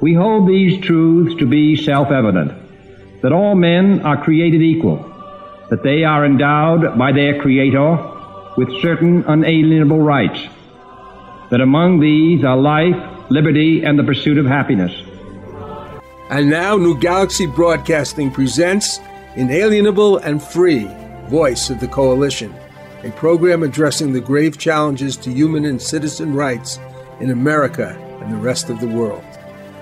We hold these truths to be self-evident, that all men are created equal, that they are endowed by their Creator with certain unalienable rights, that among these are life, liberty, and the pursuit of happiness. And now New Galaxy Broadcasting presents Inalienable and Free, Voice of the Coalition, a program addressing the grave challenges to human and citizen rights in America and the rest of the world.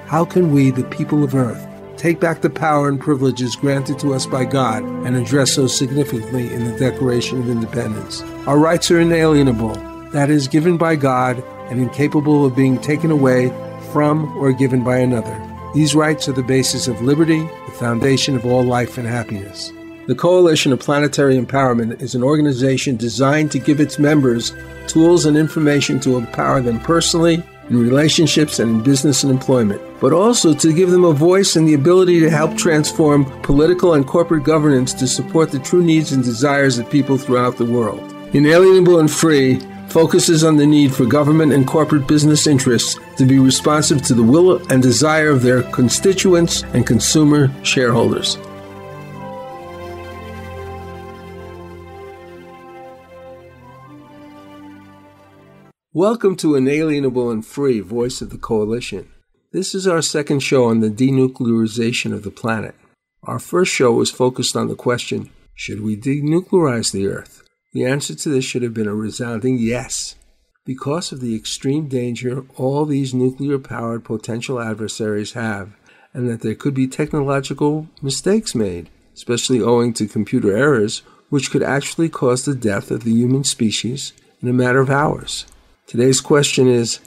How can we, the people of Earth, take back the power and privileges granted to us by God and addressed so significantly in the Declaration of Independence? Our rights are inalienable, that is, given by God and incapable of being taken away from or given by another. These rights are the basis of liberty, the foundation of all life and happiness. The Coalition of Planetary Empowerment is an organization designed to give its members tools and information to empower them personally, in relationships and in business and employment, but also to give them a voice and the ability to help transform political and corporate governance to support the true needs and desires of people throughout the world. Inalienable and Free focuses on the need for government and corporate business interests to be responsive to the will and desire of their constituents and consumer shareholders. Welcome to Inalienable and Free, Voice of the Coalition. This is our second show on the denuclearization of the planet. Our first show was focused on the question, should we denuclearize the Earth? The answer to this should have been a resounding yes. Because of the extreme danger all these nuclear-powered potential adversaries have, and that there could be technological mistakes made, especially owing to computer errors, which could actually cause the death of the human species in a matter of hours. Today's question is,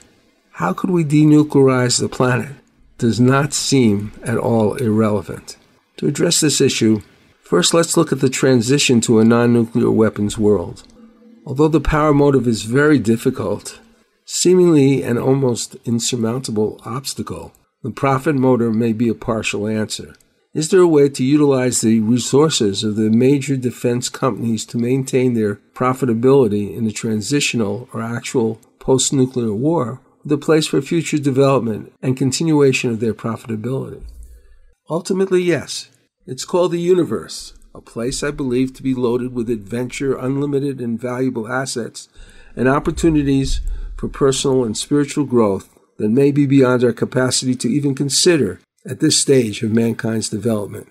how could we denuclearize the planet? Does not seem at all irrelevant. To address this issue, first let's look at the transition to a non-nuclear weapons world. Although the power motive is very difficult, seemingly an almost insurmountable obstacle, the profit motive may be a partial answer. Is there a way to utilize the resources of the major defense companies to maintain their profitability in a transitional or actual post-nuclear war, with a place for future development and continuation of their profitability? Ultimately, yes. It's called the universe, a place I believe to be loaded with adventure, unlimited and valuable assets, and opportunities for personal and spiritual growth that may be beyond our capacity to even consider at this stage of mankind's development.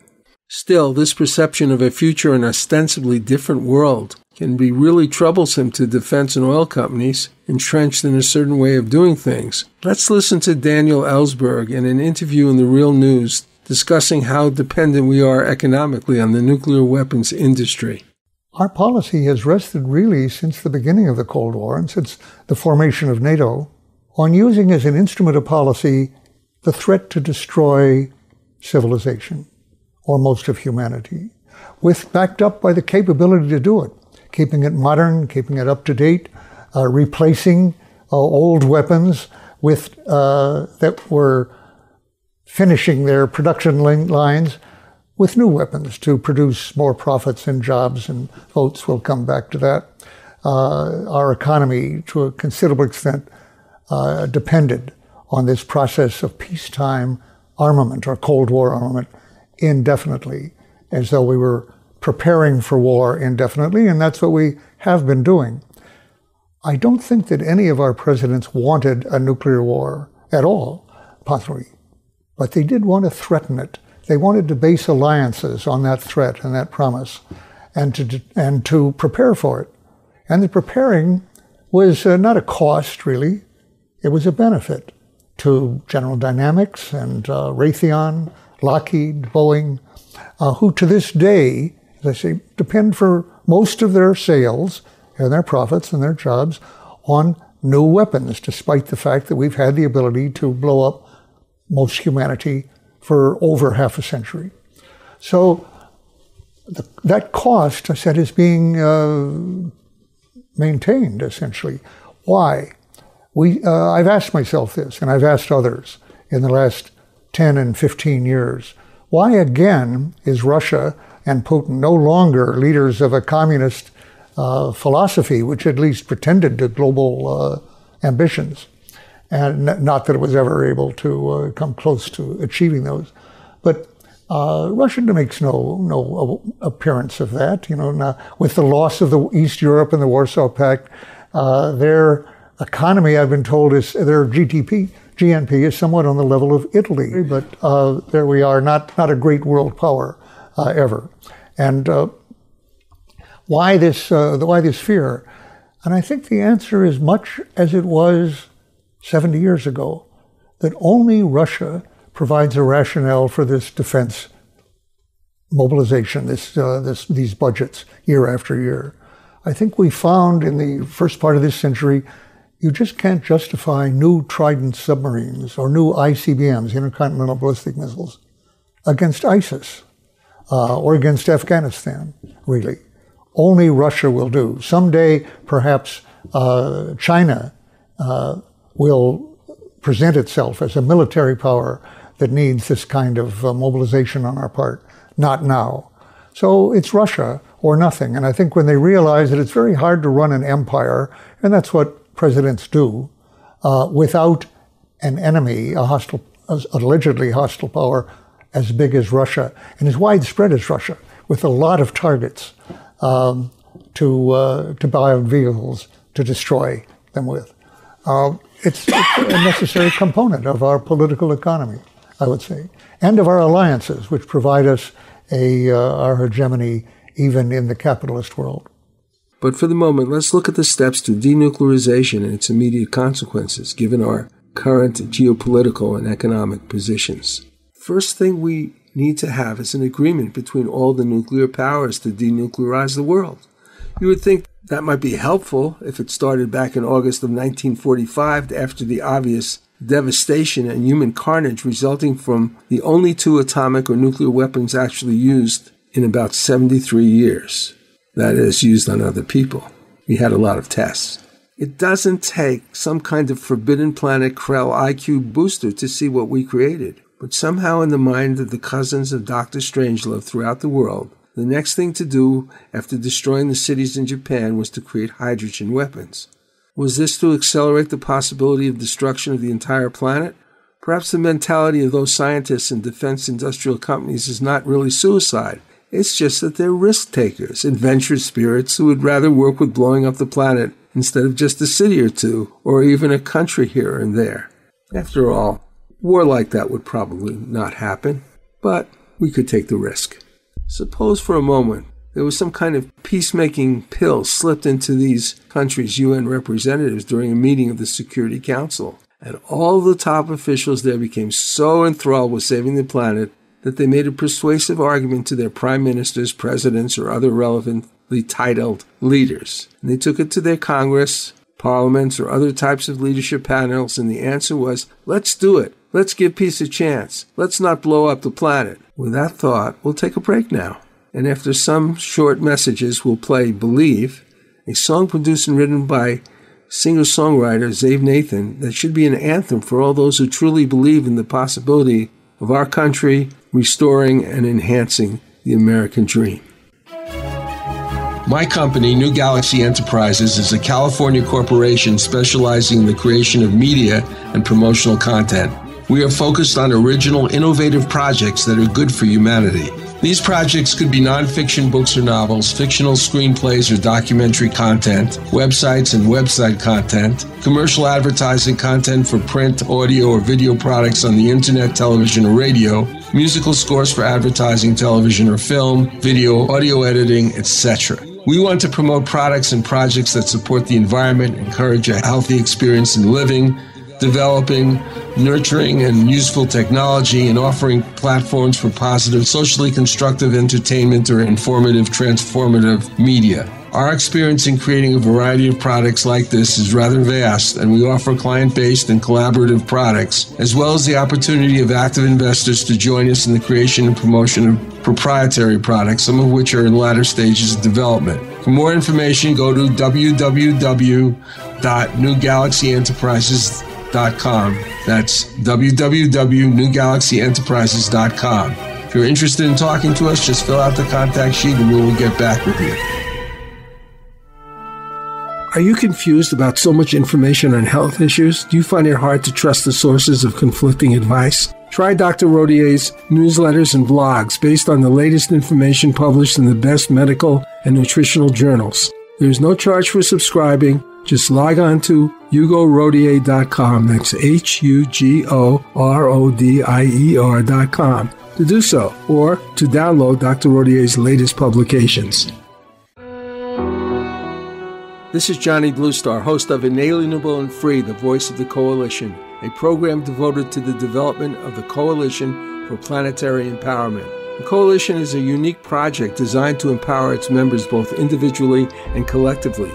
Still, this perception of a future and ostensibly different world can be really troublesome to defense and oil companies entrenched in a certain way of doing things. Let's listen to Daniel Ellsberg in an interview in the Real News discussing how dependent we are economically on the nuclear weapons industry. Our policy has rested really since the beginning of the Cold War and since the formation of NATO on using as an instrument of policy the threat to destroy civilization, or most of humanity, backed up by the capability to do it, keeping it modern, keeping it up to date, replacing old weapons with that were finishing their production lines with new weapons to produce more profits and jobs and votes. We'll come back to that. Our economy, to a considerable extent, depended on this process of peacetime armament or Cold War armament indefinitely, as though we were preparing for war indefinitely, and that's what we have been doing. I don't think that any of our presidents wanted a nuclear war at all, possibly, but they did want to threaten it. They wanted to base alliances on that threat and that promise, and to prepare for it. And the preparing was not a cost, really. It was a benefit to General Dynamics and Raytheon, Lockheed, Boeing, who to this day, as I say, depend for most of their sales and their profits and their jobs on new weapons, despite the fact that we've had the ability to blow up most humanity for over half a century. So that cost, I said, is being maintained, essentially. Why? I've asked myself this, and I've asked others in the last 10 and 15 years, why again is Russia and Putin no longer leaders of a communist philosophy, which at least pretended to global ambitions? and not that it was ever able to come close to achieving those. But Russia makes no appearance of that. Now, with the loss of the East Europe and the Warsaw Pact, their economy, I've been told, is their GNP is somewhat on the level of Italy. But there we are, not a great world power ever. And why this fear? And I think the answer is much as it was 70 years ago, that only Russia provides a rationale for this defense mobilization, these budgets year after year. I think we found in the first part of this century, you just can't justify new Trident submarines or new ICBMs, intercontinental ballistic missiles, against ISIS or against Afghanistan, really. Only Russia will do. Someday, perhaps China will present itself as a military power that needs this kind of mobilization on our part. Not now. So it's Russia or nothing. And I think when they realize that it's very hard to run an empire, and that's what presidents do, without an enemy, allegedly hostile power as big as Russia and as widespread as Russia, with a lot of targets to buy vehicles to destroy them with. It's a necessary component of our political economy, I would say, and of our alliances, which provide us our hegemony even in the capitalist world. But for the moment, let's look at the steps to denuclearization and its immediate consequences, given our current geopolitical and economic positions. First thing we need to have is an agreement between all the nuclear powers to denuclearize the world. You would think that might be helpful if it started back in August of 1945 after the obvious devastation and human carnage resulting from the only 2 atomic or nuclear weapons actually used in about 73 years. That is, used on other people. We had a lot of tests. It doesn't take some kind of forbidden planet Krell IQ booster to see what we created. But somehow in the mind of the cousins of Dr. Strangelove throughout the world, the next thing to do after destroying the cities in Japan was to create hydrogen weapons. Was this to accelerate the possibility of destruction of the entire planet? Perhaps the mentality of those scientists and defense industrial companies is not really suicide. It's just that they're risk takers, adventurous spirits who would rather work with blowing up the planet instead of just a city or two, or even a country here and there. After all, war like that would probably not happen, but we could take the risk. Suppose for a moment there was some kind of peacemaking pill slipped into these countries' UN representatives during a meeting of the Security Council, and all the top officials there became so enthralled with saving the planet that they made a persuasive argument to their prime ministers, presidents, or other relevantly titled leaders. And they took it to their Congress, parliaments, or other types of leadership panels, and the answer was, let's do it. Let's give peace a chance. Let's not blow up the planet. With that thought, we'll take a break now. And after some short messages, we'll play Believe, a song produced and written by singer-songwriter Zave Nathan that should be an anthem for all those who truly believe in the possibility of our country restoring and enhancing the American dream. My company, New Galaxy Enterprises, is a California corporation specializing in the creation of media and promotional content. We are focused on original, innovative projects that are good for humanity. These projects could be nonfiction books or novels, fictional screenplays or documentary content, websites and website content, commercial advertising content for print, audio, or video products on the internet, television, or radio, musical scores for advertising, television, or film, video, audio editing, etc. We want to promote products and projects that support the environment, encourage a healthy experience in living, developing, nurturing, and useful technology, and offering platforms for positive, socially constructive entertainment or informative, transformative media. Our experience in creating a variety of products like this is rather vast, and we offer client-based and collaborative products, as well as the opportunity of active investors to join us in the creation and promotion of proprietary products, some of which are in latter stages of development. For more information, go to www.newgalaxyenterprises.com. That's www.newgalaxyenterprises.com. If you're interested in talking to us, just fill out the contact sheet and we will get back with you. Are you confused about so much information on health issues? Do you find it hard to trust the sources of conflicting advice? Try Dr. Rodier's newsletters and blogs based on the latest information published in the best medical and nutritional journals. There is no charge for subscribing. Just log on to HugoRodier.com. That's HugoRodier.com to do so, or to download Dr. Rodier's latest publications. This is Johnny Bluestar, host of Inalienable and Free, the Voice of the Coalition, a program devoted to the development of the Coalition for Planetary Empowerment. The Coalition is a unique project designed to empower its members both individually and collectively.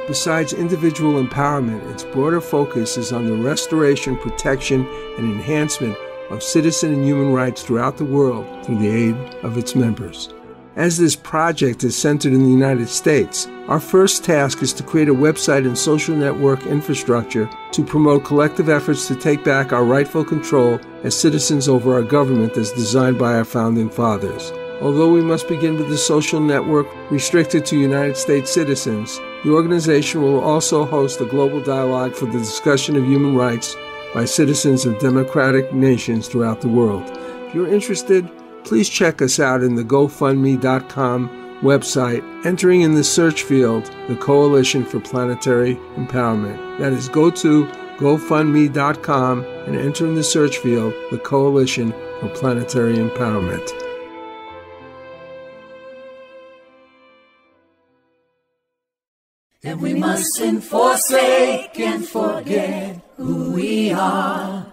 Besides individual empowerment, its broader focus is on the restoration, protection, and enhancement of citizen and human rights throughout the world through the aid of its members. As this project is centered in the United States, our first task is to create a website and social network infrastructure to promote collective efforts to take back our rightful control as citizens over our government as designed by our founding fathers. Although we must begin with the social network restricted to United States citizens, the organization will also host a global dialogue for the discussion of human rights by citizens of democratic nations throughout the world. If you're interested, please check us out in the GoFundMe.com website, entering in the search field the Coalition for Planetary Empowerment. That is, go to GoFundMe.com and enter in the search field the Coalition for Planetary Empowerment. And we mustn't forsake and forget who we are,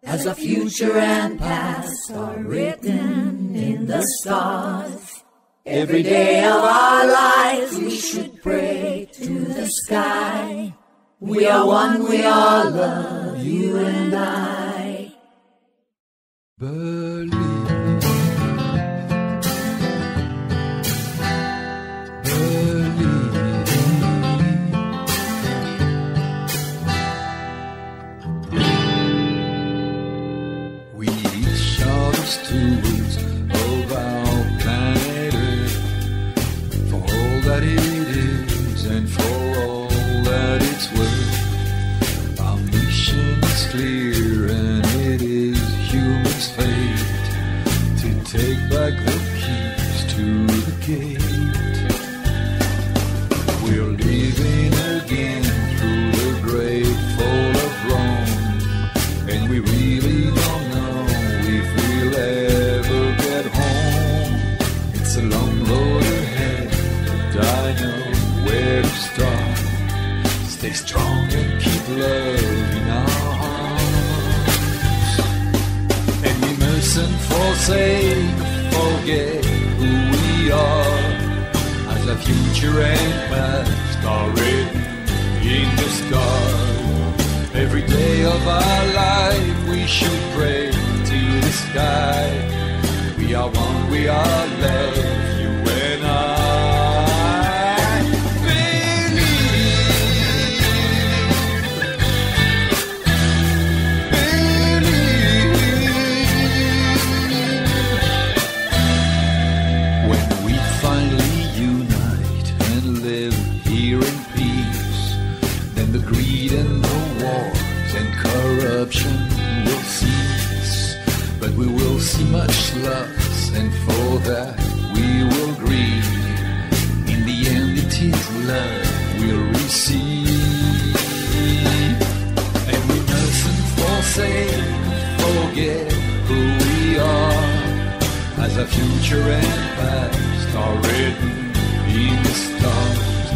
as our future and past are written in the stars. Every day of our lives we should pray to the sky. We are one, we are love, you and I. Believe. Stewards of our planet Earth, for all that it is and for all that it's worth. Our mission is clear and it is humans' fate to take back the keys to the gate. We're living again through the great fall of Rome, and we really don't know if we'll ever get home. It's a long road ahead, but I know where to start. Stay strong and keep love in our hearts. And we mustn't forsake, forget who we are, as our future and past are written in the stars. Every day of our life we should pray to the sky. We are one, we are love, you and I. When we finally unite and live here in peace, then the greed and the wars and corruption will cease. But we will see much loss, and for that we will grieve. In the end it is love we'll receive. And we mustn't forsake, forget who we are, as our future and past are written in the stars.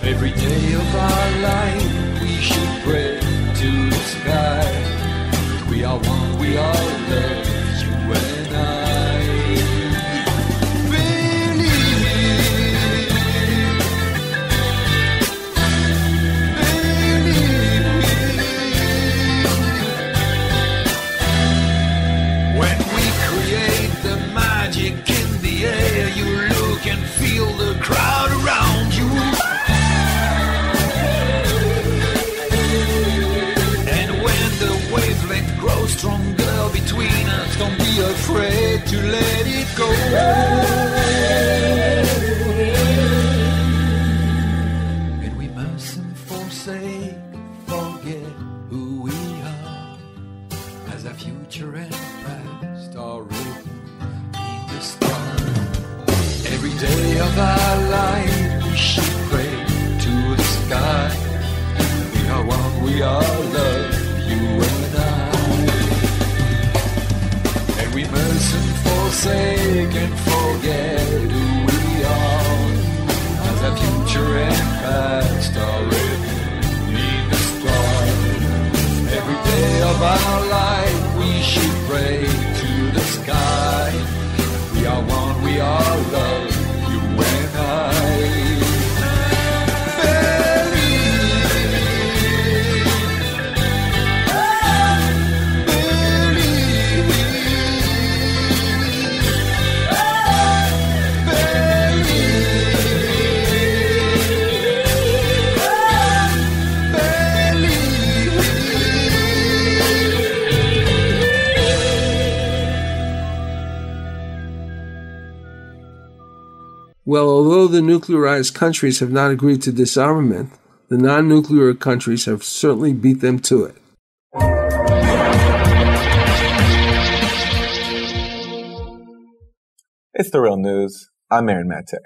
Every day of our life we should pray to the sky. We are one, we are love, you and I. When we create the magic in the air, you look and feel the crowd around you. And when the wavelength grows stronger between us, don't be afraid to let it go. And we mustn't forget who we are, as our future and past are written in the stars. Every day of our life we should pray to the sky. We are one, we are love, you and I. And we mustn't forsake and forget who we are, as our future and past are written in the stars. Every day of our life we should pray to the sky. We are one, we are love, you and I. Well, although the nuclearized countries have not agreed to disarmament, the non-nuclear countries have certainly beat them to it. It's The Real News. I'm Aaron Mate.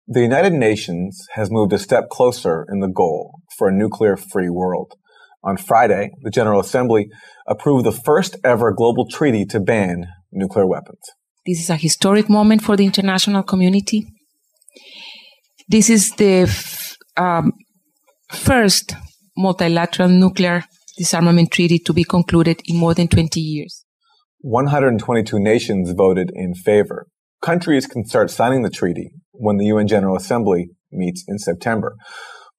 The United Nations has moved a step closer in the goal for a nuclear-free world. On Friday, the General Assembly approved the first ever global treaty to ban nuclear weapons. This is a historic moment for the international community. This is the first multilateral nuclear disarmament treaty to be concluded in more than 20 years. 122 nations voted in favor. Countries can start signing the treaty when the UN General Assembly meets in September.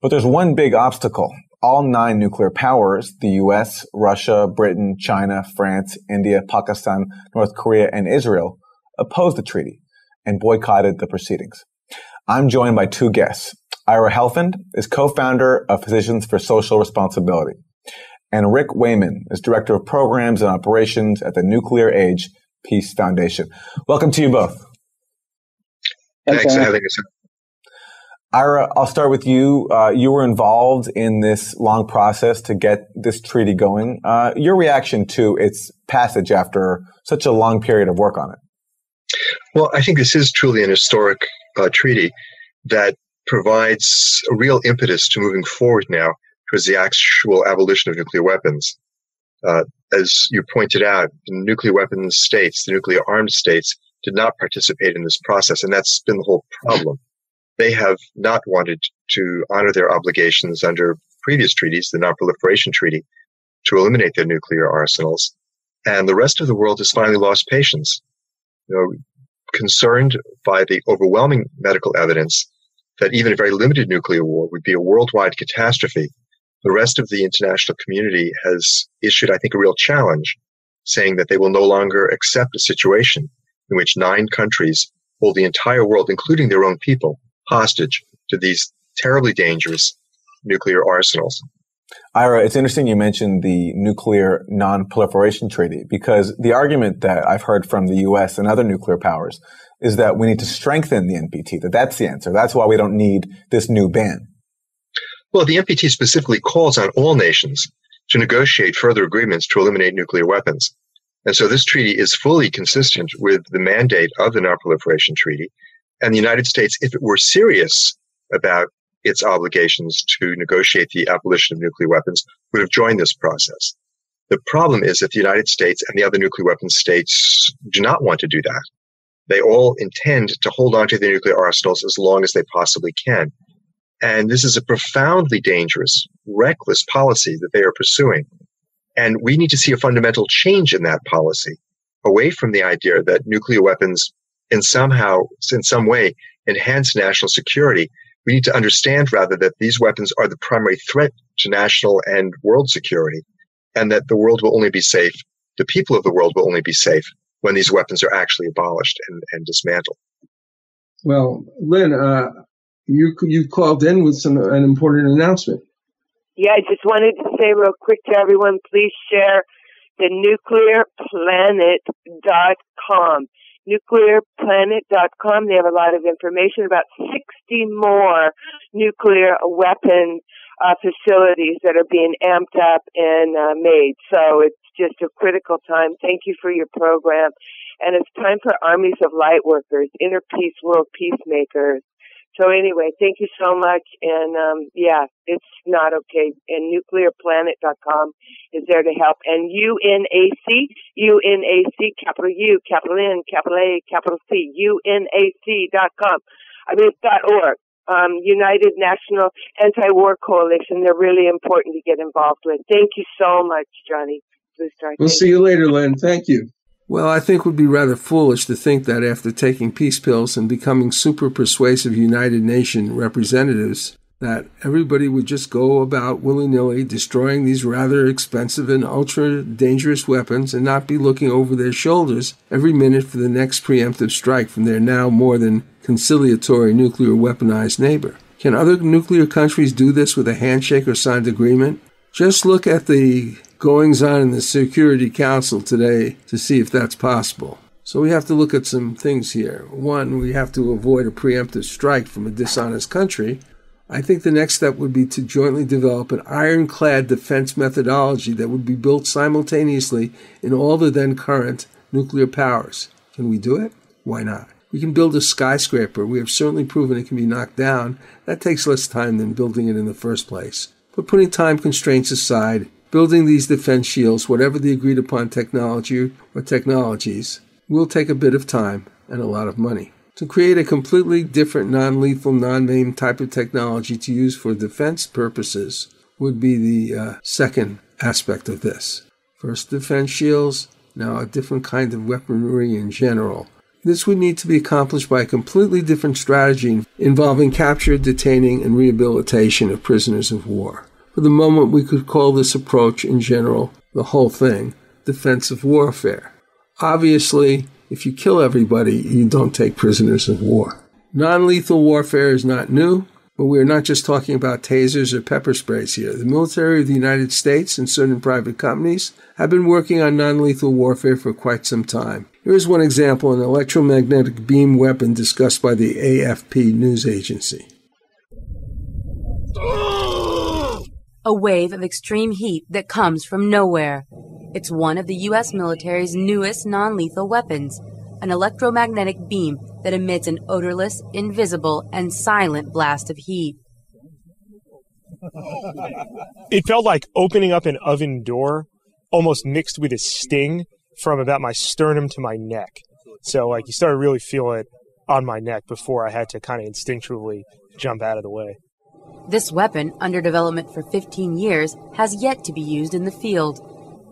But there's one big obstacle. All 9 nuclear powers, the US, Russia, Britain, China, France, India, Pakistan, North Korea, and Israel, opposed the treaty and boycotted the proceedings. I'm joined by 2 guests. Ira Helfand is co-founder of Physicians for Social Responsibility, and Rick Wayman is Director of Programs and Operations at the Nuclear Age Peace Foundation. Welcome to you both. Thanks for having us. Ira, I'll start with you. You were involved in this long process to get this treaty going. Your reaction to its passage after such a long period of work on it? Well, I think this is truly an historic treaty that provides a real impetus to moving forward now towards the actual abolition of nuclear weapons. As you pointed out, the nuclear weapons states, the nuclear armed states, did not participate in this process, and that's been the whole problem. They have not wanted to honor their obligations under previous treaties, the Non-Proliferation Treaty, to eliminate their nuclear arsenals, and the rest of the world has finally lost patience. Concerned by the overwhelming medical evidence that even a very limited nuclear war would be a worldwide catastrophe, the rest of the international community has issued, I think, a real challenge, saying that they will no longer accept a situation in which 9 countries hold the entire world, including their own people, hostage to these terribly dangerous nuclear arsenals. Ira, it's interesting you mentioned the Nuclear Non-Proliferation Treaty, because the argument that I've heard from the U.S. and other nuclear powers is that we need to strengthen the NPT, that's the answer. That's why we don't need this new ban. Well, the NPT specifically calls on all nations to negotiate further agreements to eliminate nuclear weapons. And so this treaty is fully consistent with the mandate of the Non-Proliferation Treaty. And the United States, if it were serious about its obligations to negotiate the abolition of nuclear weapons, would have joined this process. The problem is that the United States and the other nuclear weapons states do not want to do that. They all intend to hold on to their nuclear arsenals as long as they possibly can. And this is a profoundly dangerous, reckless policy that they are pursuing. And we need to see a fundamental change in that policy, away from the idea that nuclear weapons in some way enhance national security. We need to understand, rather, that these weapons are the primary threat to national and world security, and that the world will only be safe, the people of the world will only be safe when these weapons are actually abolished and dismantled. Well, Lynn, you called in with an important announcement. Yeah, I just wanted to say real quick to everyone, please share the nuclearplanet.com. nuclearplanet.com. They have a lot of information about 60 more nuclear weapon facilities that are being amped up and made. So it's just a critical time. Thank you for your program. And it's time for armies of light workers, inner peace world peacemakers. So anyway, thank you so much. And yeah, it's not okay. And nuclearplanet.com is there to help. And UNAC, capital U, capital N, capital A, capital C, UNAC.com. I mean, .org. United National Anti-War Coalition. They're really important to get involved with. Thank you so much, Johnny. We'll see you later, Len. Thank you. Well, I think it would be rather foolish to think that after taking peace pills and becoming super persuasive United Nations representatives, that everybody would just go about willy-nilly destroying these rather expensive and ultra-dangerous weapons and not be looking over their shoulders every minute for the next preemptive strike from their now more than conciliatory nuclear weaponized neighbor. Can other nuclear countries do this with a handshake or signed agreement? Just look at the goings-on in the Security Council today to see if that's possible. So we have to look at some things here. One, we have to avoid a preemptive strike from a dishonest country. I think the next step would be to jointly develop an ironclad defense methodology that would be built simultaneously in all the then current nuclear powers. Can we do it? Why not? We can build a skyscraper. We have certainly proven it can be knocked down. That takes less time than building it in the first place. But putting time constraints aside, building these defense shields, whatever the agreed upon technology or technologies, will take a bit of time and a lot of money. To create a completely different non-lethal, non-maim type of technology to use for defense purposes would be the second aspect of this. First, defense shields, now a different kind of weaponry in general. This would need to be accomplished by a completely different strategy involving capture, detaining, and rehabilitation of prisoners of war. For the moment, we could call this approach, in general, the whole thing, defensive warfare. Obviously, if you kill everybody, you don't take prisoners of war. Non-lethal warfare is not new, but we're not just talking about tasers or pepper sprays here. The military of the United States and certain private companies have been working on non-lethal warfare for quite some time. Here's one example, an electromagnetic beam weapon discussed by the AFP news agency. A wave of extreme heat that comes from nowhere. It's one of the U.S. military's newest non-lethal weapons, an electromagnetic beam that emits an odorless, invisible, and silent blast of heat. It felt like opening up an oven door, almost mixed with a sting from about my sternum to my neck. So, like, you started really feel it on my neck before I had to kind of instinctually jump out of the way. This weapon, under development for 15 years, has yet to be used in the field.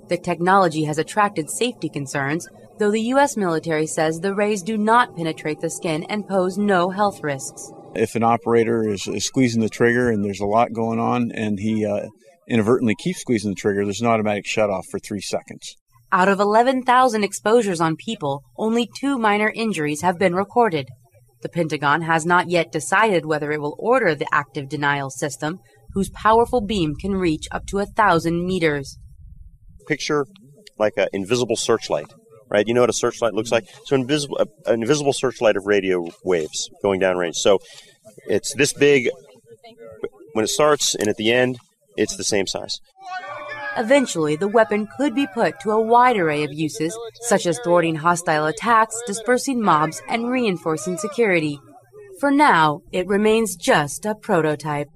The technology has attracted safety concerns, though the U.S. military says the rays do not penetrate the skin and pose no health risks. If an operator is squeezing the trigger and there's a lot going on and he inadvertently keeps squeezing the trigger, there's an automatic shutoff for 3 seconds. Out of 11,000 exposures on people, only 2 minor injuries have been recorded. The Pentagon has not yet decided whether it will order the active denial system, whose powerful beam can reach up to 1,000 meters. Picture like an invisible searchlight, right? You know what a searchlight looks like? So an invisible searchlight of radio waves going downrange. So it's this big when it starts, and at the end, it's the same size. Eventually, the weapon could be put to a wide array of uses, such as thwarting hostile attacks, dispersing mobs, and reinforcing security. For now, it remains just a prototype.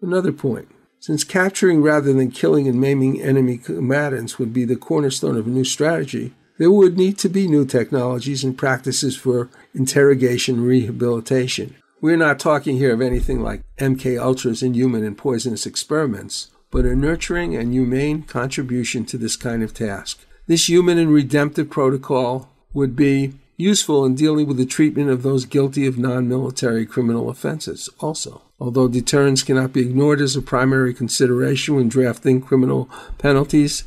Another point. Since capturing rather than killing and maiming enemy combatants would be the cornerstone of a new strategy, there would need to be new technologies and practices for interrogation and rehabilitation. We're not talking here of anything like MK Ultras in human and poisonous experiments, but a nurturing and humane contribution to this kind of task. This human and redemptive protocol would be useful in dealing with the treatment of those guilty of non-military criminal offenses also. Although deterrence cannot be ignored as a primary consideration when drafting criminal penalties,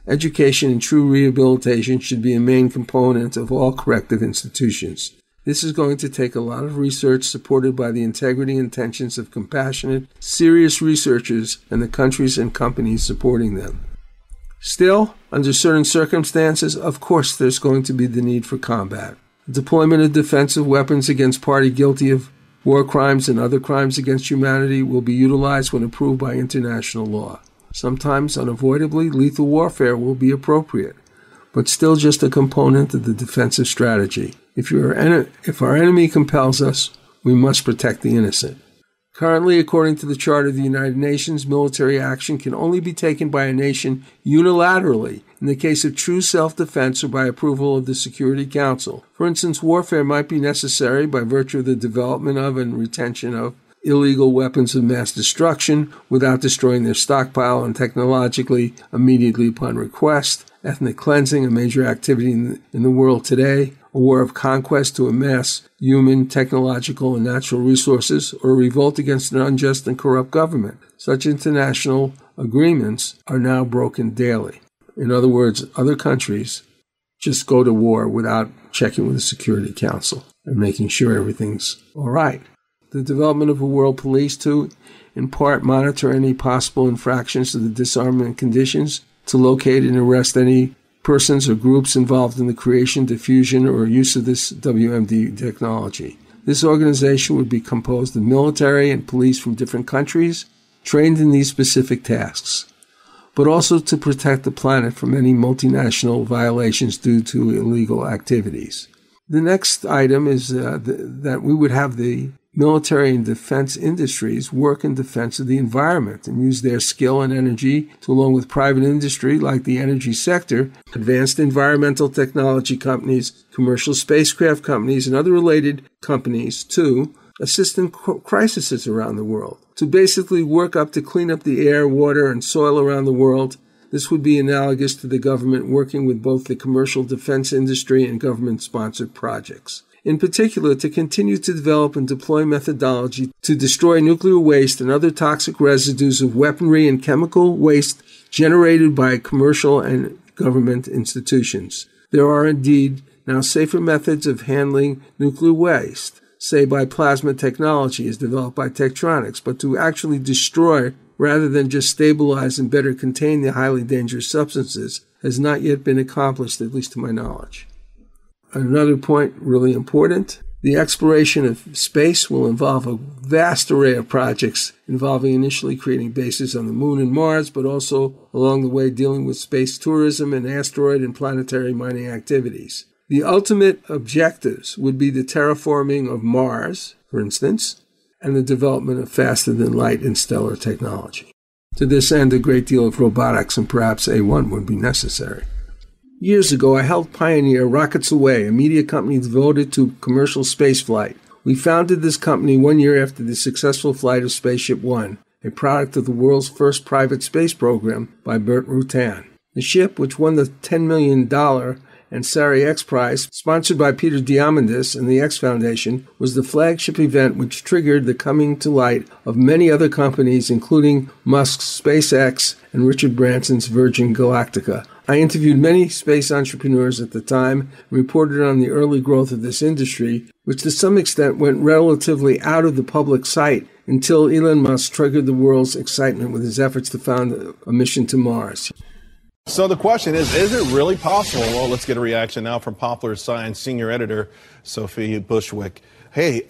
education and true rehabilitation should be a main component of all corrective institutions. This is going to take a lot of research supported by the integrity and intentions of compassionate, serious researchers and the countries and companies supporting them. Still, under certain circumstances, of course there's going to be the need for combat. The deployment of defensive weapons against party guilty of War crimes and other crimes against humanity will be utilized when approved by international law. Sometimes, unavoidably, lethal warfare will be appropriate, but still just a component of the defensive strategy. If our enemy compels us, we must protect the innocent. Currently, according to the Charter of the United Nations, military action can only be taken by a nation unilaterally in the case of true self-defense or by approval of the Security Council. For instance, warfare might be necessary by virtue of the development of and retention of illegal weapons of mass destruction without destroying their stockpile, and technologically, immediately upon request, ethnic cleansing, a major activity in the world today, a war of conquest to amass human, technological, and natural resources, or a revolt against an unjust and corrupt government. Such international agreements are now broken daily. In other words, other countries just go to war without checking with the Security Council and making sure everything's all right. The development of a world police to, in part, monitor any possible infractions to the disarmament conditions, to locate and arrest any persons or groups involved in the creation, diffusion, or use of this WMD technology. This organization would be composed of military and police from different countries, trained in these specific tasks, but also to protect the planet from any multinational violations due to illegal activities. The next item is that we would have the military and defense industries work in defense of the environment and use their skill and energy to, along with private industry like the energy sector, advanced environmental technology companies, commercial spacecraft companies, and other related companies to assist in crises around the world, to basically work up to clean up the air, water, and soil around the world. This would be analogous to the government working with both the commercial defense industry and government-sponsored projects. In particular, to continue to develop and deploy methodology to destroy nuclear waste and other toxic residues of weaponry and chemical waste generated by commercial and government institutions. There are indeed now safer methods of handling nuclear waste, say by plasma technology as developed by Tektronix, but to actually destroy rather than just stabilize and better contain the highly dangerous substances has not yet been accomplished, at least to my knowledge. Another point, really important, the exploration of space will involve a vast array of projects involving initially creating bases on the Moon and Mars, but also along the way dealing with space tourism and asteroid and planetary mining activities. The ultimate objectives would be the terraforming of Mars, for instance, and the development of faster-than-light and stellar technology. To this end, a great deal of robotics and perhaps A1 would be necessary. Years ago, I helped pioneer Rockets Away, a media company devoted to commercial spaceflight. We founded this company 1 year after the successful flight of Spaceship One, a product of the world's first private space program by Burt Rutan. The ship, which won the $10 million Ansari X Prize, sponsored by Peter Diamandis and the X Foundation, was the flagship event which triggered the coming to light of many other companies, including Musk's SpaceX and Richard Branson's Virgin Galactica. I interviewed many space entrepreneurs at the time and reported on the early growth of this industry, which to some extent went relatively out of the public sight until Elon Musk triggered the world's excitement with his efforts to found a mission to Mars. So the question is it really possible? Well, let's get a reaction now from Popular Science senior editor Sophie Bushwick. Hey,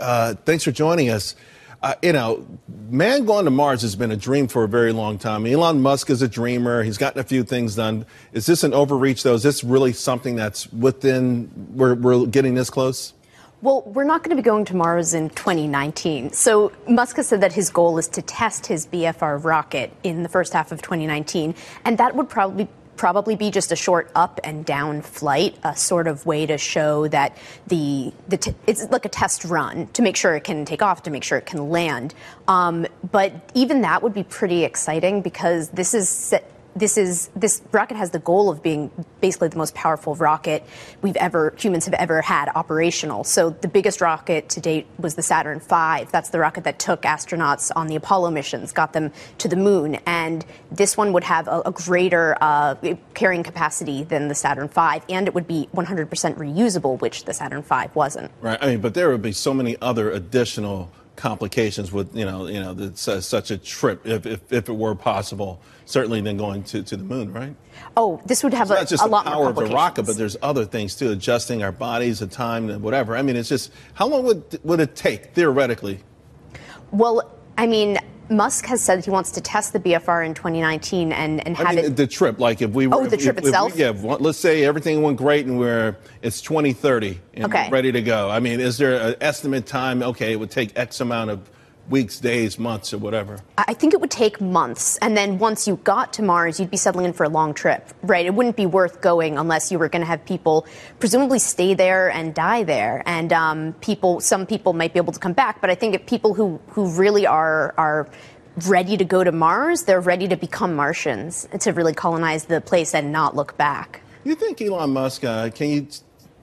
thanks for joining us. Man going to Mars has been a dream for a very long time. Elon Musk is a dreamer. He's gotten a few things done. Is this an overreach, though? Is this really something that's within, we're getting this close? Well, we're not going to be going to Mars in 2019. So Musk has said that his goal is to test his BFR rocket in the first half of 2019. And that would probably be just a short up and down flight, a sort of way to show that it's like a test run to make sure it can take off, to make sure it can land. But even that would be pretty exciting because this rocket has the goal of being basically the most powerful rocket humans have ever had operational. So the biggest rocket to date was the Saturn V. That's the rocket that took astronauts on the Apollo missions, got them to the moon. And this one would have a greater carrying capacity than the Saturn V, and it would be 100% reusable, which the Saturn V wasn't. Right. I mean, but there would be so many other additional complications with, such a trip, if it were possible, certainly than going to the moon, right? Oh, this would have not just a lot the more power of the complications. rocket, but there's other things too, adjusting our bodies, the time, and whatever. I mean, it's just, how long would it take, theoretically? Well, I mean, Musk has said he wants to test the BFR in 2019 and have it. The trip, like if we were. Oh, the trip itself? Let's say everything went great and it's 2030 and we're ready to go. I mean, is there an estimate time? Okay, it would take X amount of weeks, days, months, or whatever. I think it would take months. And then once you got to Mars, you'd be settling in for a long trip, right? It wouldn't be worth going unless you were going to have people presumably stay there and die there. And some people might be able to come back. But I think if people who really are ready to go to Mars, they're ready to become Martians and to really colonize the place and not look back. You think Elon Musk, can you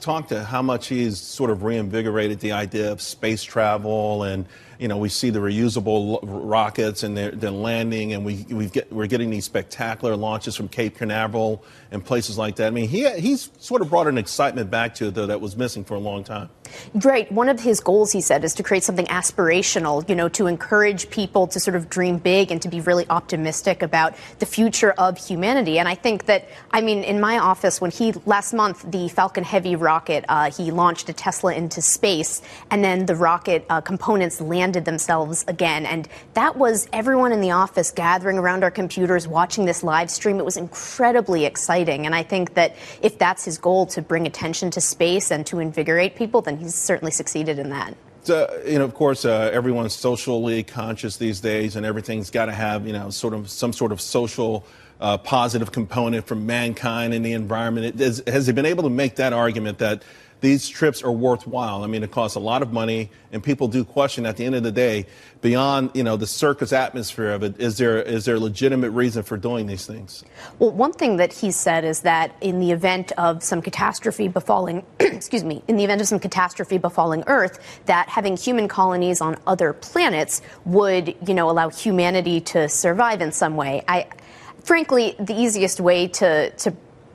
talk to how much he's sort of reinvigorated the idea of space travel, and we see the reusable rockets and they're landing, and we're getting these spectacular launches from Cape Canaveral and places like that. I mean, he's sort of brought an excitement back to it, though, that was missing for a long time. Right. One of his goals, he said, is to create something aspirational, to encourage people to sort of dream big and to be really optimistic about the future of humanity. And I think that, in my office, when last month, the Falcon Heavy rocket, he launched a Tesla into space, and then the rocket components landed themselves again. And that was everyone in the office gathering around our computers, watching this live stream. It was incredibly exciting. And I think that if that's his goal, to bring attention to space and to invigorate people, then he's certainly succeeded in that. Of course, everyone's socially conscious these days, and everything's got to have, some sort of social positive component from mankind and the environment. Has he been able to make that argument that these trips are worthwhile? I mean, it costs a lot of money, and people do question at the end of the day, beyond, the circus atmosphere of it, is there a legitimate reason for doing these things? Well, one thing that he said is that in the event of some catastrophe befalling, in the event of some catastrophe befalling Earth, that having human colonies on other planets would, allow humanity to survive in some way. Frankly, the easiest way to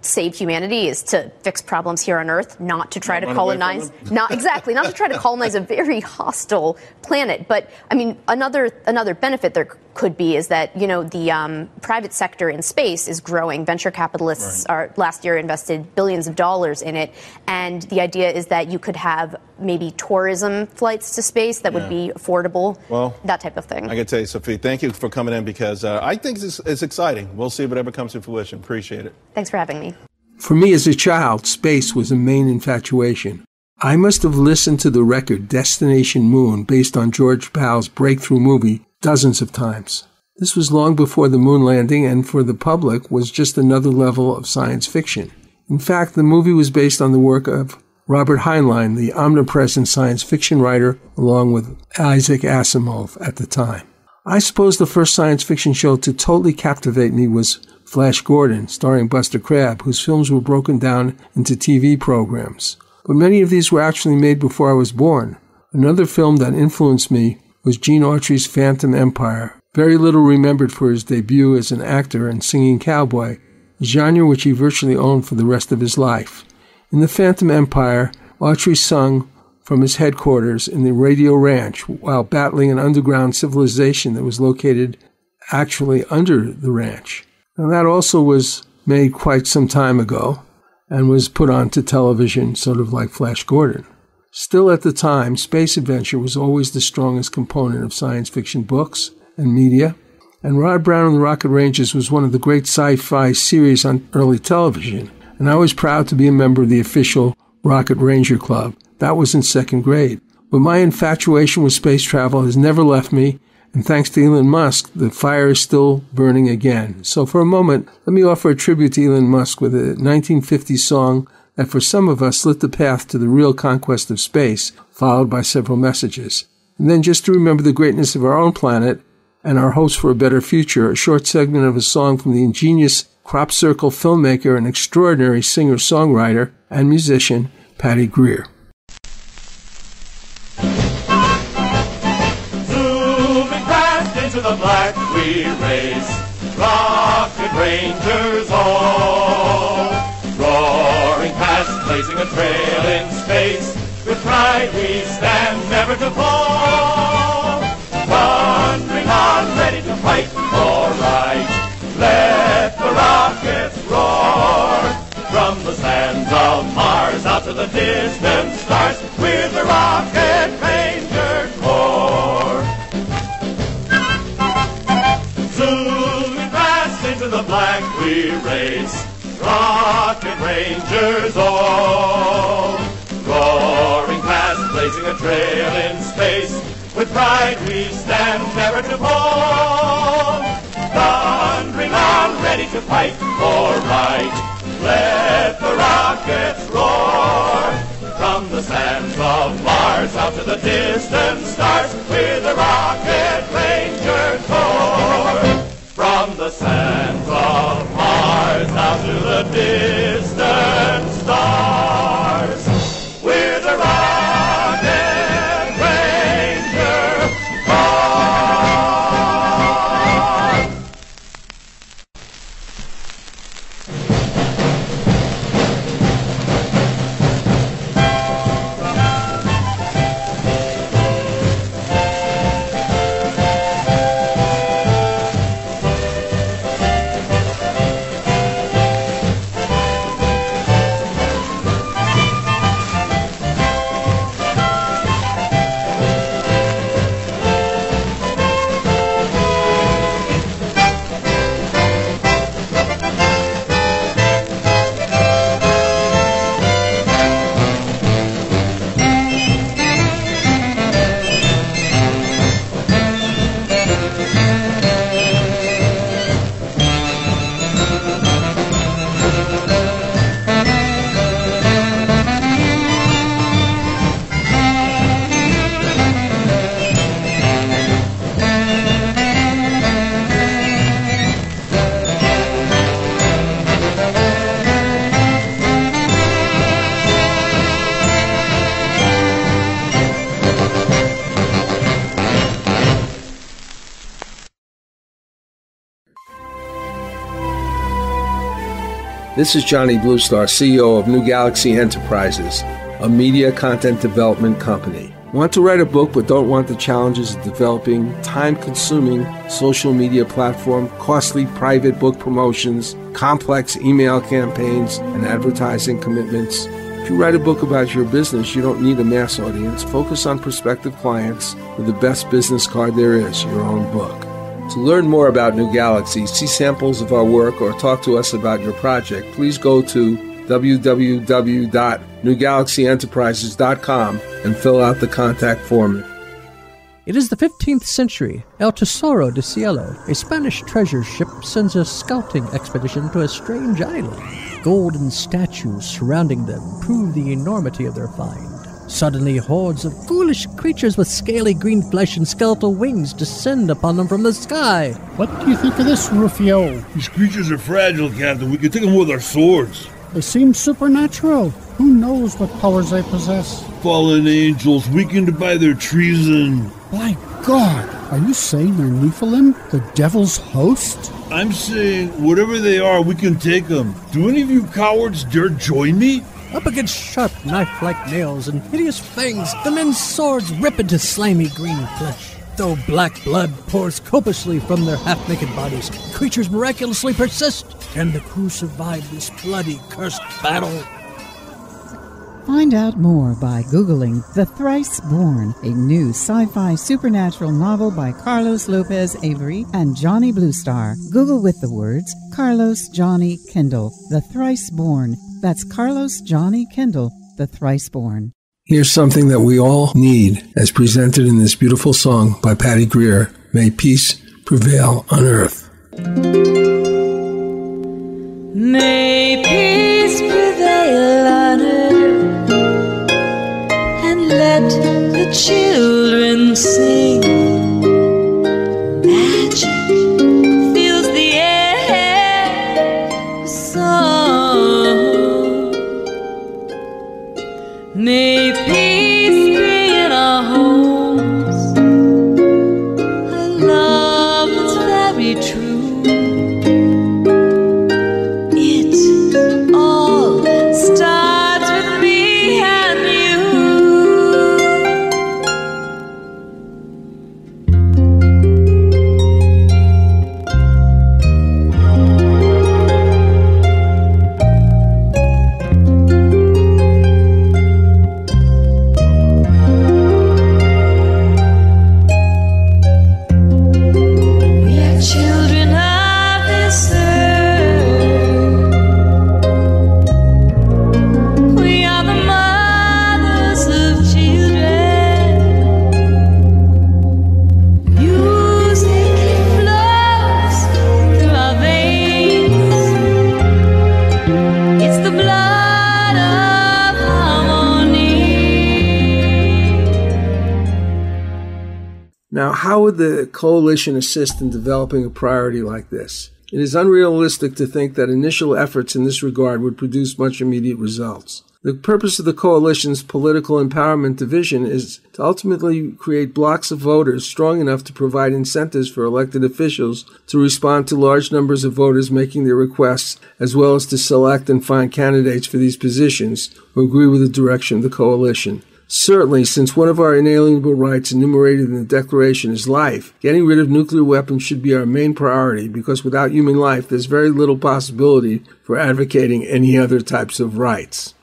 save humanity is to fix problems here on Earth, not to try to colonize, not to try to colonize a very hostile planet. But another benefit there could be is that the private sector in space is growing. Venture capitalists last year invested billions of dollars in it, and the idea is that you could have maybe tourism flights to space that would be affordable. Well, that type of thing. I can tell you, Sophie, thank you for coming in, because I think it's exciting. We'll see if it ever comes to fruition. Appreciate it. Thanks for having me. For me as a child, space was a main infatuation. I must have listened to the record Destination Moon, based on George Pal's breakthrough movie, dozens of times. This was long before the moon landing, and for the public was just another level of science fiction. In fact, the movie was based on the work of Robert Heinlein, the omnipresent science fiction writer, along with Isaac Asimov at the time. I suppose the first science fiction show to totally captivate me was Flash Gordon, starring Buster Crabbe, whose films were broken down into TV programs. But many of these were actually made before I was born. Another film that influenced me was Gene Autry's Phantom Empire, very little remembered for his debut as an actor and singing cowboy, a genre which he virtually owned for the rest of his life. In The Phantom Empire, Autry sung from his headquarters in the Radio Ranch while battling an underground civilization that was located actually under the ranch. Now, that also was made quite some time ago and was put onto television, sort of like Flash Gordon. Still, at the time, space adventure was always the strongest component of science fiction books and media, and Rod Brown and the Rocket Rangers was one of the great sci-fi series on early television, and I was proud to be a member of the official Rocket Ranger Club. That was in second grade. But my infatuation with space travel has never left me, and thanks to Elon Musk, the fire is still burning again. So for a moment, let me offer a tribute to Elon Musk with a 1950s song that for some of us lit the path to the real conquest of space, followed by several messages. And then just to remember the greatness of our own planet and our hopes for a better future, a short segment of a song from the ingenious crop circle filmmaker and extraordinary singer-songwriter and musician, Patty Greer. To the black we race, rocket rangers all, roaring past, blazing a trail in space. With pride we stand, never to fall. fight for right. Let the rockets roar from the sands of Mars out to the distant stars with the Rocket Ranger Corps. Zooming fast into the black we race, Rocket Rangers all, roaring past, blazing a trail in space. With pride we stand never to fall, thundering on, ready to fight for right. Let the rockets roar from the sands of Mars out to the distant stars with the Rocket Ranger Corps. From the sands of Mars out to the distant stars with the Rocket Ranger Corps. This is Johnny Bluestar, CEO of New Galaxy Enterprises, a media content development company. Want to write a book but don't want the challenges of developing time-consuming social media platform, costly private book promotions, complex email campaigns, and advertising commitments? If you write a book about your business, you don't need a mass audience. Focus on prospective clients with the best business card there is, your own book. To learn more about New Galaxy, see samples of our work, or talk to us about your project, please go to www.newgalaxyenterprises.com and fill out the contact form. It is the 15th century. El Tesoro de Cielo, a Spanish treasure ship, sends a scouting expedition to a strange island. Golden statues surrounding them prove the enormity of their find. Suddenly, hordes of foolish creatures with scaly green flesh and skeletal wings descend upon them from the sky. What do you think of this, Rufio? These creatures are fragile, Captain. We can take them with our swords. They seem supernatural. Who knows what powers they possess? Fallen angels, weakened by their treason. My God! Are you saying they're Nephilim, the devil's host? I'm saying, whatever they are, we can take them. Do any of you cowards dare join me? Up against sharp knife-like nails and hideous fangs, the men's swords rip into slimy green flesh. Though black blood pours copiously from their half-naked bodies, creatures miraculously persist. Can the crew survive this bloody, cursed battle? Find out more by Googling The Thrice Born, a new sci-fi supernatural novel by Carlos Lopez Avery and Johnny Bluestar. Google with the words Carlos Johnny Kendall, The Thrice Born. That's Carlos Johnny Kendall, The Thrice Born. Here's something that we all need, as presented in this beautiful song by Patty Greer, May Peace Prevail on Earth. May peace prevail on earth, and let the children sing. Magic fills the air, song. May peace be in our homes, a love that's very true. Now, how would the coalition assist in developing a priority like this? It is unrealistic to think that initial efforts in this regard would produce much immediate results. The purpose of the coalition's political empowerment division is to ultimately create blocks of voters strong enough to provide incentives for elected officials to respond to large numbers of voters making their requests, as well as to select and find candidates for these positions who agree with the direction of the coalition. Certainly, since one of our inalienable rights enumerated in the Declaration is life, getting rid of nuclear weapons should be our main priority, because without human life, there's very little possibility for advocating any other types of rights.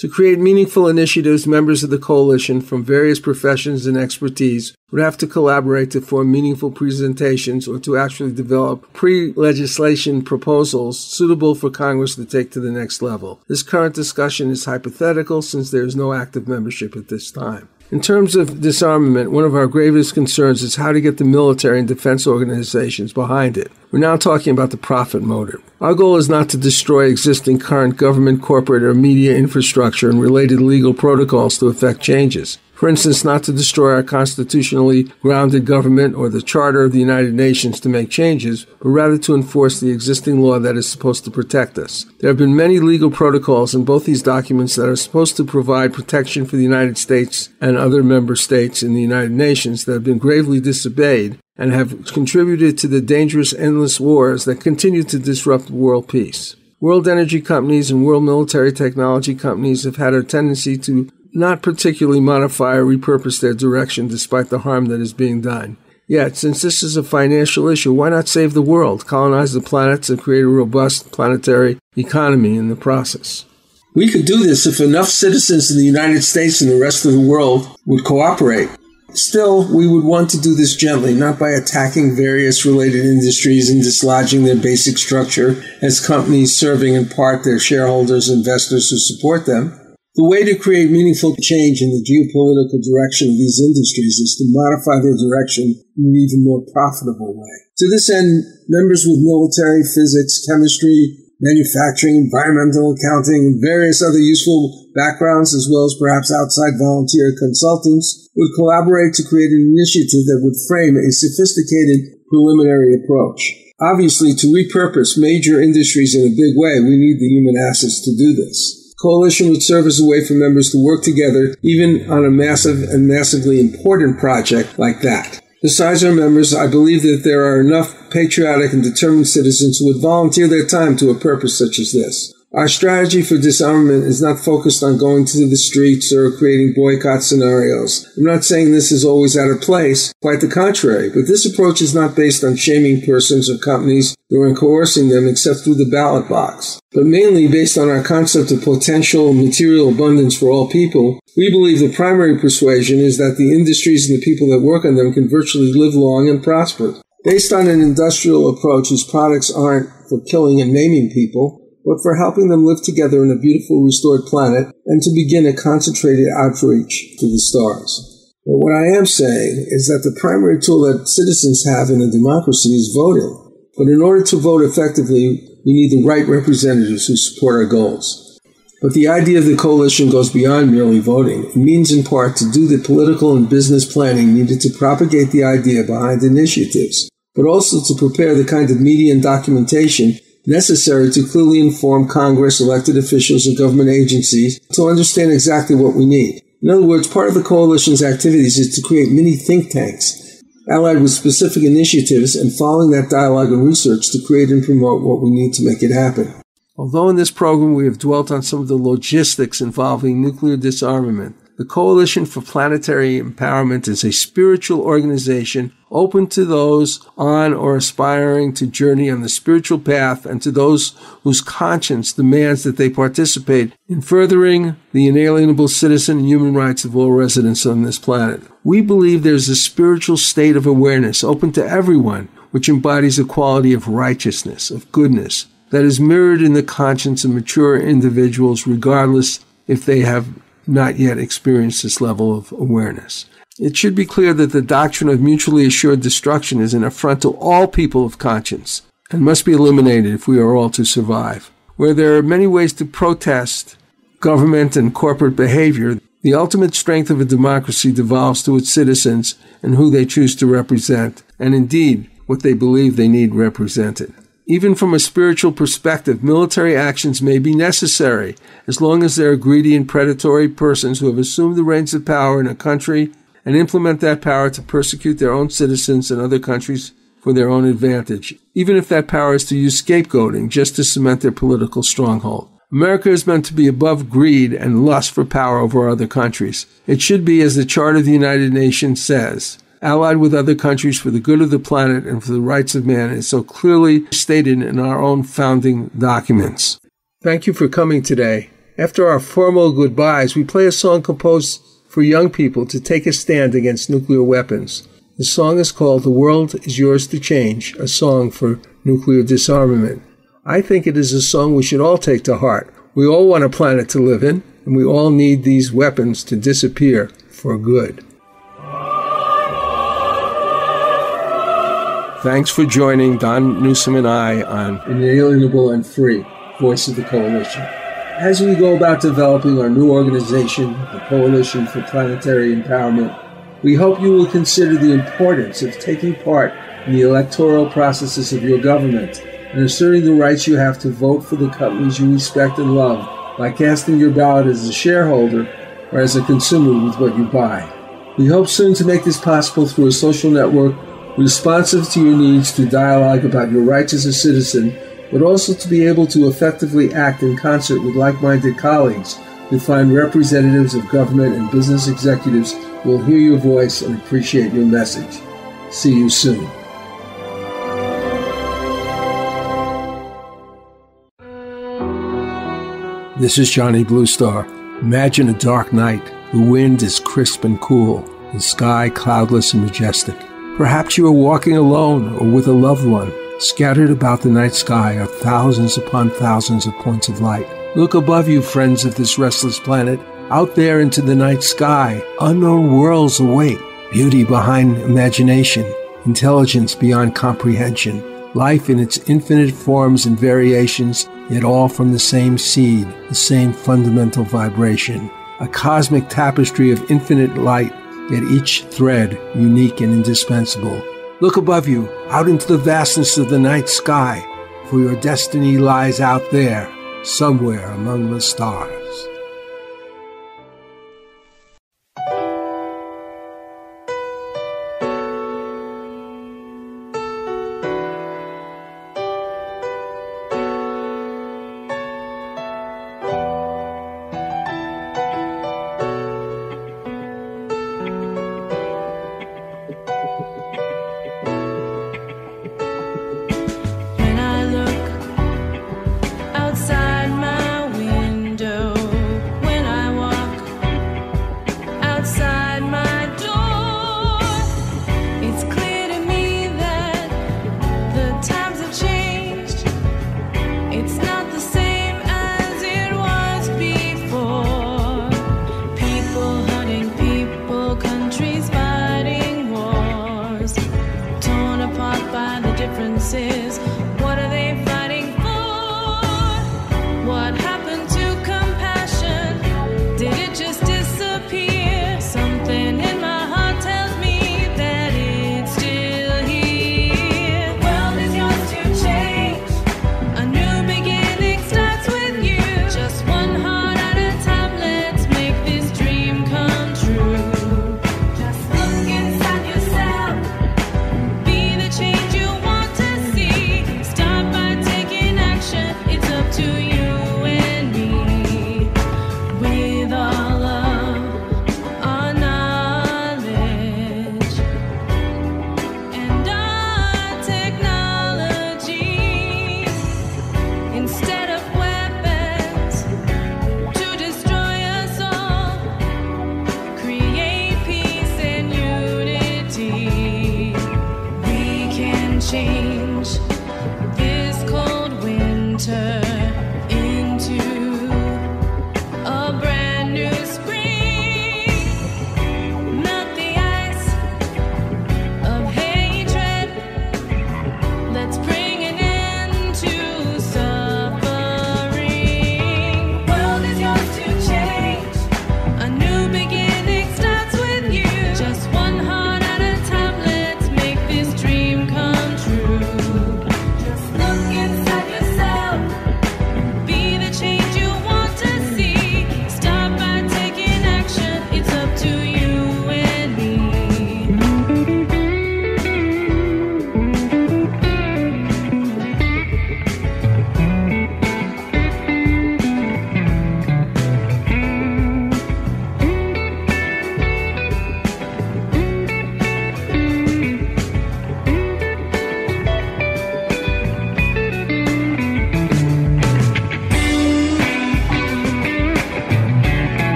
To create meaningful initiatives, members of the coalition from various professions and expertise would have to collaborate to form meaningful presentations or to actually develop pre-legislation proposals suitable for Congress to take to the next level. This current discussion is hypothetical since there is no active membership at this time. In terms of disarmament, one of our gravest concerns is how to get the military and defense organizations behind it. We're now talking about the profit motive. Our goal is not to destroy existing current government, corporate, or media infrastructure and related legal protocols to effect changes. For instance, not to destroy our constitutionally grounded government or the Charter of the United Nations to make changes, but rather to enforce the existing law that is supposed to protect us. There have been many legal protocols in both these documents that are supposed to provide protection for the United States and other member states in the United Nations that have been gravely disobeyed and have contributed to the dangerous endless wars that continue to disrupt world peace. World energy companies and world military technology companies have had a tendency to not particularly modify or repurpose their direction despite the harm that is being done. Yet, since this is a financial issue, why not save the world, colonize the planets, and create a robust planetary economy in the process? We could do this if enough citizens in the United States and the rest of the world would cooperate. Still, we would want to do this gently, not by attacking various related industries and dislodging their basic structure as companies serving in part their shareholders and investors who support them. The way to create meaningful change in the geopolitical direction of these industries is to modify their direction in an even more profitable way. To this end, members with military, physics, chemistry, manufacturing, environmental accounting, and various other useful backgrounds, as well as perhaps outside volunteer consultants, would collaborate to create an initiative that would frame a sophisticated preliminary approach. Obviously, to repurpose major industries in a big way, we need the human assets to do this. Coalition would serve as a way for members to work together, even on a massive and massively important project like that. Besides our members, I believe that there are enough patriotic and determined citizens who would volunteer their time to a purpose such as this. Our strategy for disarmament is not focused on going to the streets or creating boycott scenarios. I'm not saying this is always out of place, quite the contrary, but this approach is not based on shaming persons or companies or on coercing them except through the ballot box, but mainly based on our concept of potential material abundance for all people. We believe the primary persuasion is that the industries and the people that work on them can virtually live long and prosper. Based on an industrial approach whose products aren't for killing and maiming people, but for helping them live together on a beautiful restored planet and to begin a concentrated outreach to the stars. But what I am saying is that the primary tool that citizens have in a democracy is voting. But in order to vote effectively, we need the right representatives who support our goals. But the idea of the coalition goes beyond merely voting. It means in part to do the political and business planning needed to propagate the idea behind initiatives, but also to prepare the kind of media and documentation necessary to clearly inform Congress, elected officials, and government agencies to understand exactly what we need. In other words, part of the coalition's activities is to create mini think tanks, allied with specific initiatives, and following that dialogue and research to create and promote what we need to make it happen. Although in this program we have dwelt on some of the logistics involving nuclear disarmament, the Coalition for Planetary Empowerment is a spiritual organization open to those on or aspiring to journey on the spiritual path and to those whose conscience demands that they participate in furthering the inalienable citizen and human rights of all residents on this planet. We believe there's a spiritual state of awareness open to everyone, which embodies a quality of righteousness, of goodness, that is mirrored in the conscience of mature individuals, regardless if they have not yet experienced this level of awareness. It should be clear that the doctrine of mutually assured destruction is an affront to all people of conscience and must be eliminated if we are all to survive. Where there are many ways to protest government and corporate behavior, The ultimate strength of a democracy devolves to its citizens and who they choose to represent, and indeed, what they believe they need represented. Even from a spiritual perspective, military actions may be necessary, as long as there are greedy and predatory persons who have assumed the reins of power in a country and implement that power to persecute their own citizens and other countries for their own advantage, even if that power is to use scapegoating just to cement their political stronghold. America is meant to be above greed and lust for power over other countries. It should be, as the Charter of the United Nations says, allied with other countries for the good of the planet and for the rights of man, is so clearly stated in our own founding documents. Thank you for coming today. After our formal goodbyes, we play a song composed for young people to take a stand against nuclear weapons. The song is called "The World Is Yours to Change," a song for nuclear disarmament. I think it is a song we should all take to heart. We all want a planet to live in, and we all need these weapons to disappear for good. Thanks for joining Don Newsom and I on Inalienable and Free, Voice of the Coalition. As we go about developing our new organization, the Coalition for Planetary Empowerment, we hope you will consider the importance of taking part in the electoral processes of your government and asserting the rights you have to vote for the companies you respect and love by casting your ballot as a shareholder or as a consumer with what you buy. We hope soon to make this possible through a social network responsive to your needs to dialogue about your rights as a citizen, but also to be able to effectively act in concert with like-minded colleagues who find representatives of government and business executives who will hear your voice and appreciate your message. See you soon. This is Johnny Bluestar. Imagine a dark night. The wind is crisp and cool, the sky cloudless and majestic. Perhaps you are walking alone or with a loved one. Scattered about the night sky are thousands upon thousands of points of light. Look above you, friends of this restless planet. Out there into the night sky, unknown worlds await. Beauty behind imagination, intelligence beyond comprehension, life in its infinite forms and variations, yet all from the same seed, the same fundamental vibration. A cosmic tapestry of infinite light, yet each thread unique and indispensable. Look above you, out into the vastness of the night sky, for your destiny lies out there, somewhere among the stars. When I look outside my window,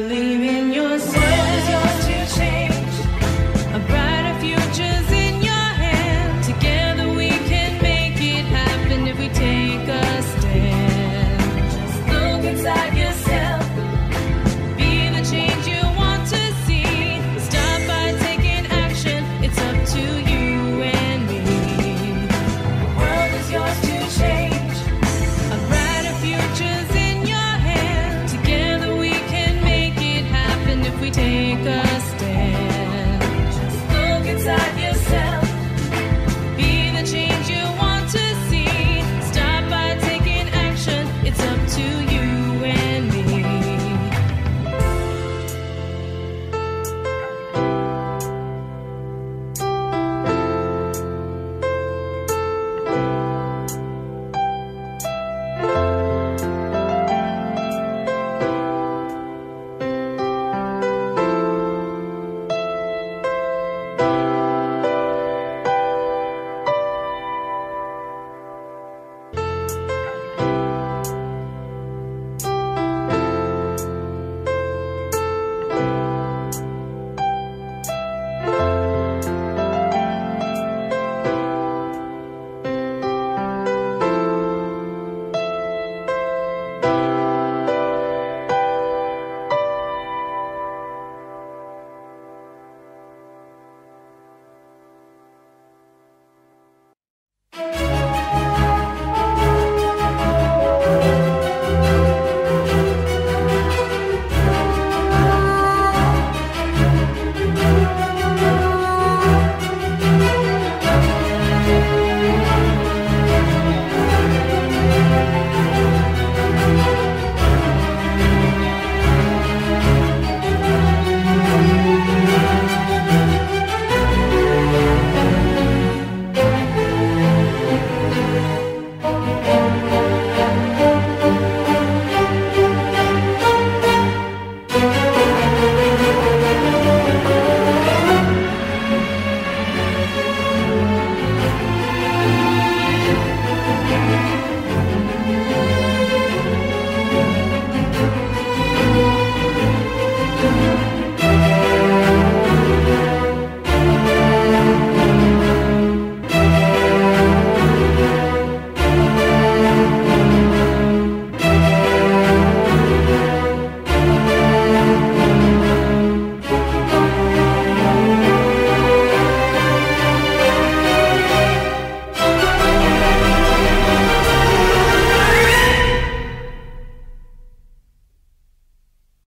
believe